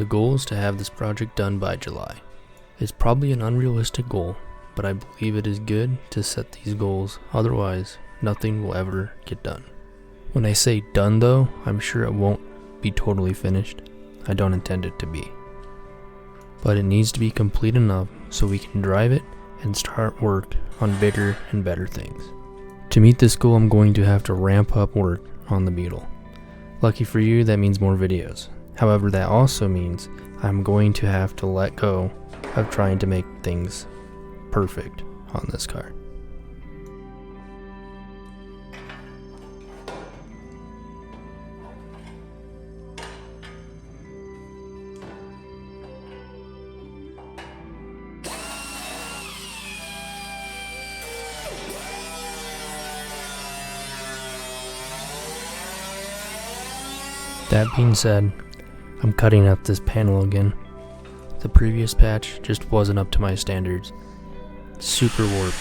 The goal is to have this project done by July. It's probably an unrealistic goal, but I believe it is good to set these goals, otherwise nothing will ever get done. When I say done though, I'm sure it won't be totally finished. I don't intend it to be. But it needs to be complete enough so we can drive it and start work on bigger and better things. To meet this goal, I'm going to have to ramp up work on the Beetle. Lucky for you, that means more videos. However, that also means I'm going to have to let go of trying to make things perfect on this car. That being said, I'm cutting out this panel again. The previous patch just wasn't up to my standards. Super warped.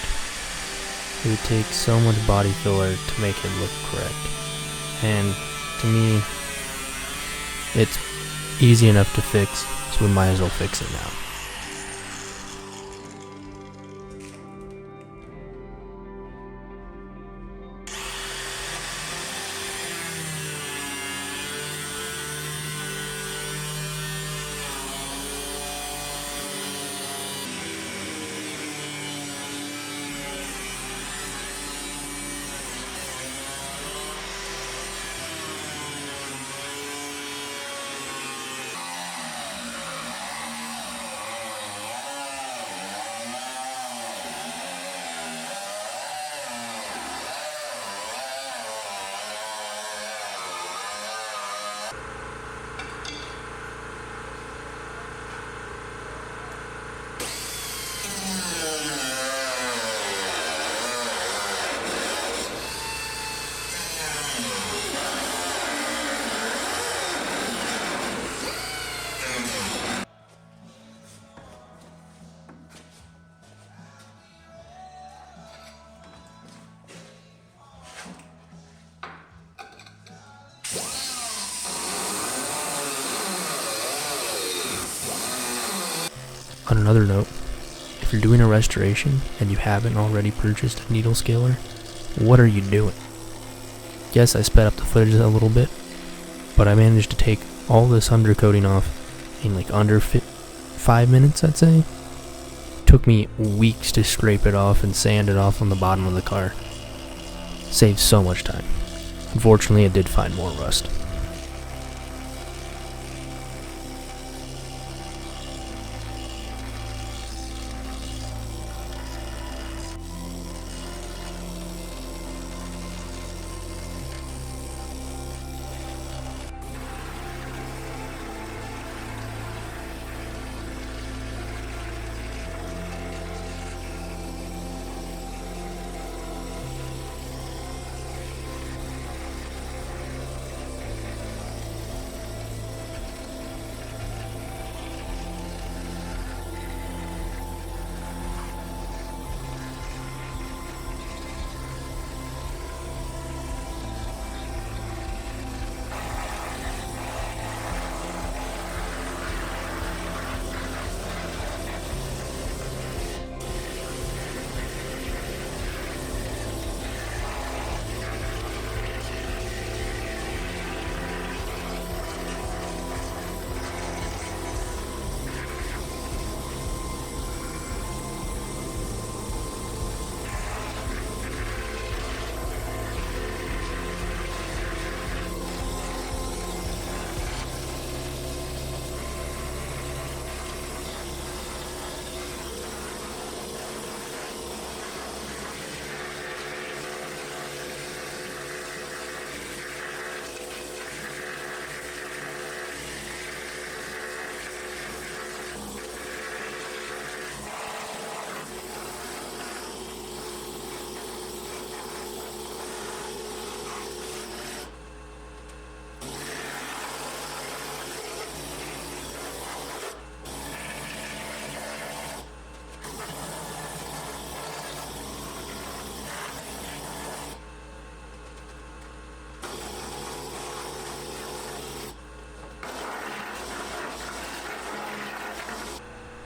It would take so much body filler to make it look correct. And to me, it's easy enough to fix, so we might as well fix it now. On another note, if you're doing a restoration and you haven't already purchased a needle scaler, what are you doing? Yes, I sped up the footage a little bit, but I managed to take all this undercoating off in like under 5 minutes, I'd say. Took me weeks to scrape it off and sand it off on the bottom of the car. Saved so much time. Unfortunately, it did find more rust.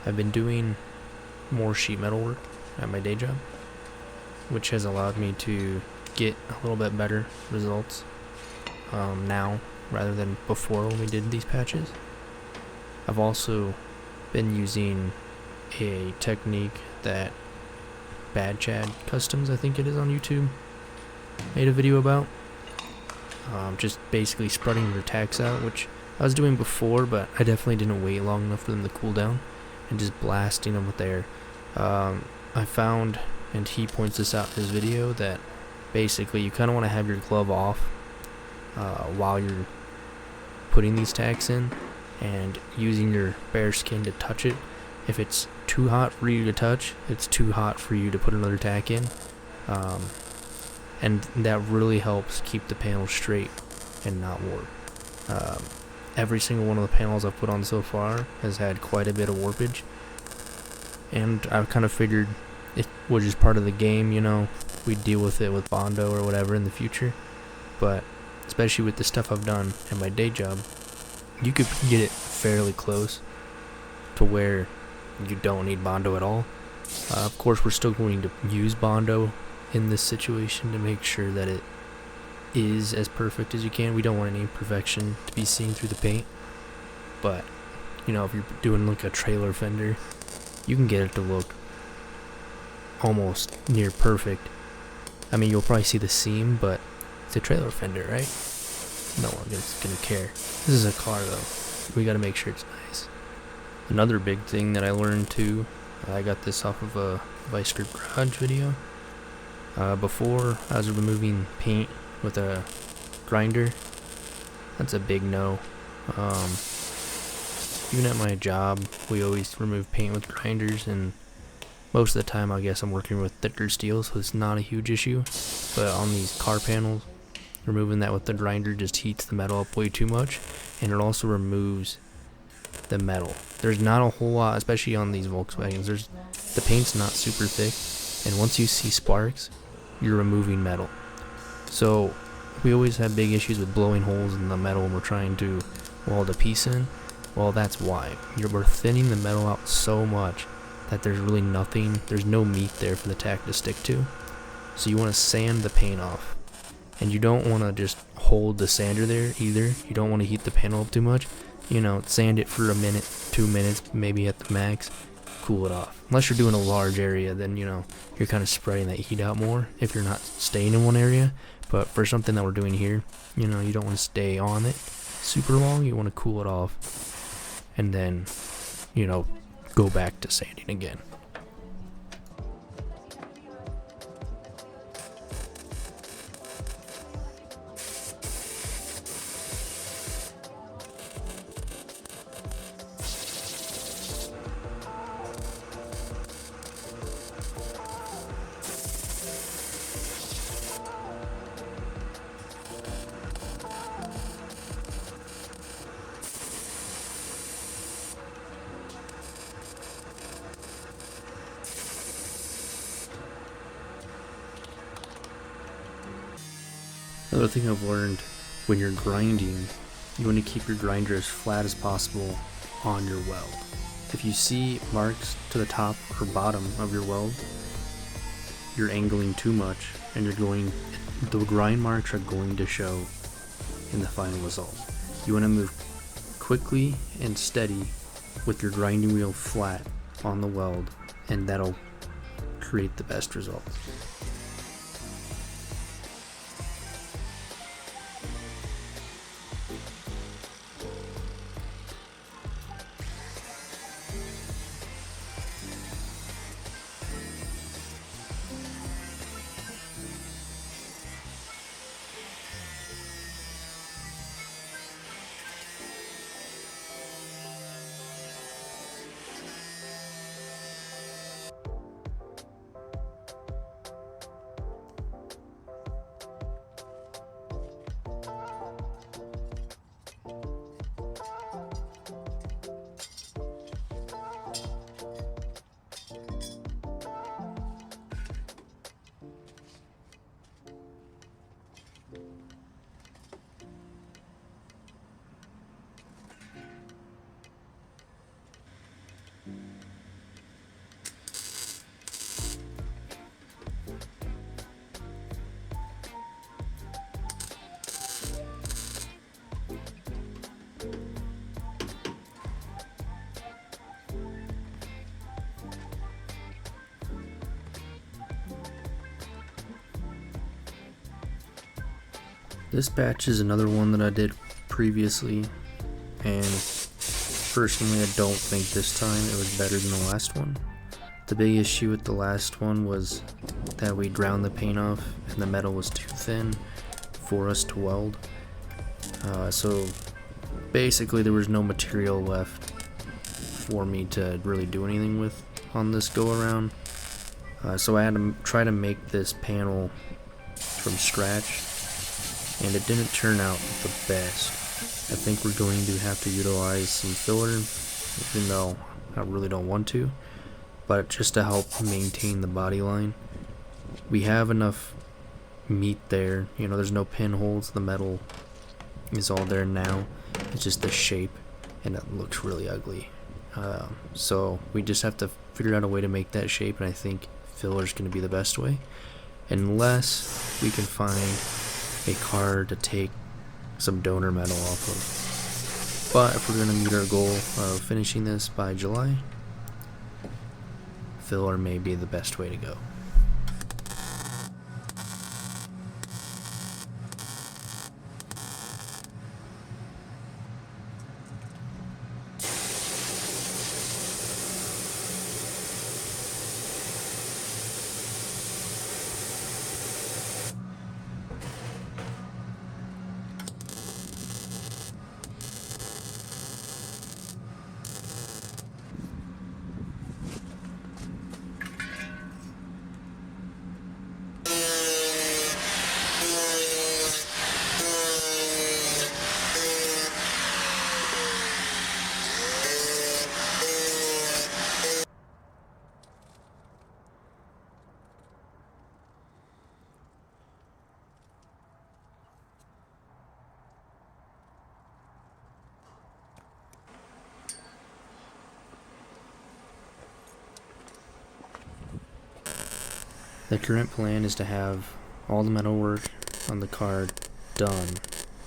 I've been doing more sheet metal work at my day job, which has allowed me to get a little bit better results now rather than before when we did these patches. I've also been using a technique that Bad Chad Customs, I think it is on YouTube, made a video about. Just basically spreading your tacks out, which I was doing before, but I definitely didn't wait long enough for them to cool down, and just blasting them with air. I found, and he points this out in his video, that basically you kind of want to have your glove off while you're putting these tacks in, and using your bare skin to touch it. If it's too hot for you to touch, it's too hot for you to put another tack in, and that really helps keep the panel straight and not warp. Every single one of the panels I've put on so far has had quite a bit of warpage, and I've kind of figured it was just part of the game, you know, we'd deal with it with Bondo or whatever in the future. But especially with the stuff I've done at my day job, you could get it fairly close to where you don't need Bondo at all. Of course, we're still going to use Bondo in this situation to make sure that it is as perfect as you can. We don't want any imperfection to be seen through the paint, but you know, if you're doing like a trailer fender, you can get it to look almost near perfect. I mean, you'll probably see the seam, but it's a trailer fender, right? No one's gonna care. This is a car though. We gotta make sure it's nice. Another big thing that I learned too, I got this off of a Vice Grip Garage video. Before, I was removing paint with a grinder. That's a big no. Even at my job, we always remove paint with grinders, and most of the time I guess I'm working with thicker steel, so it's not a huge issue. But on these car panels, removing that with the grinder just heats the metal up way too much, and it also removes the metal. There's not a whole lot, especially on these Volkswagens, the paint's not super thick, and once you see sparks, you're removing metal. So we always have big issues with blowing holes in the metal when we're trying to weld a piece in. Well, that's why. We're thinning the metal out so much that there's really nothing, there's no meat there for the tack to stick to. So you want to sand the paint off. And you don't want to just hold the sander there either. You don't want to heat the panel up too much. You know, sand it for a minute, 2 minutes, maybe at the max. Cool it off. Unless you're doing a large area, then, you know, you're kind of spreading that heat out more if you're not staying in one area. But for something that we're doing here, you know, you don't want to stay on it super long. You want to cool it off and then, you know, go back to sanding again. Another thing I've learned, when you're grinding, you want to keep your grinder as flat as possible on your weld. If you see marks to the top or bottom of your weld, you're angling too much, and the grind marks are going to show in the final result. You want to move quickly and steady with your grinding wheel flat on the weld, and that'll create the best results. This batch is another one that I did previously, and personally I don't think this time it was better than the last one. The big issue with the last one was that we ground the paint off and the metal was too thin for us to weld. So basically there was no material left for me to really do anything with on this go around. So I had to try to make this panel from scratch, and it didn't turn out the best. I think we're going to have to utilize some filler, even though I really don't want to, but just to help maintain the body line. We have enough meat there, you know, there's no pinholes, the metal is all there now, it's just the shape, and it looks really ugly. So we just have to figure out a way to make that shape, and I think filler is going to be the best way, unless we can find a car to take some donor metal off of. But if we're going to meet our goal of finishing this by July, filler may be the best way to go. The current plan is to have all the metal work on the car done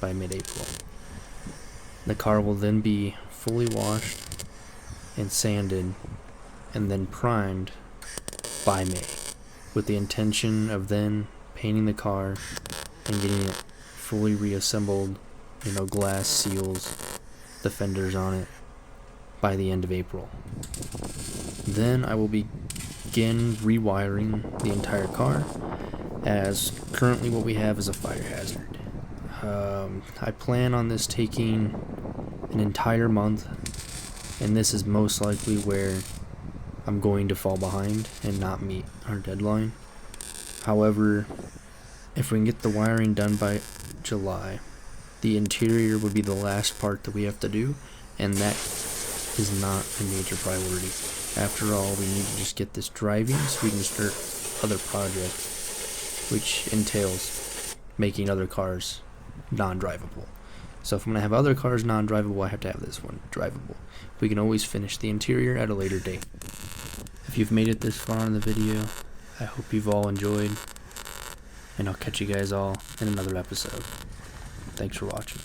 by mid-April. The car will then be fully washed and sanded and then primed by May, with the intention of then painting the car and getting it fully reassembled, you know, glass seals, the fenders on it, by the end of April. Then I will begin rewiring the entire car, as currently what we have is a fire hazard. I plan on this taking an entire month, and this is most likely where I'm going to fall behind and not meet our deadline. However, if we can get the wiring done by July, the interior would be the last part that we have to do, and that is not a major priority. After all, we need to just get this driving so we can start other projects, which entails making other cars non-drivable. So if I'm going to have other cars non-drivable, I have to have this one drivable. We can always finish the interior at a later date. If you've made it this far in the video, I hope you've all enjoyed, and I'll catch you guys all in another episode. Thanks for watching.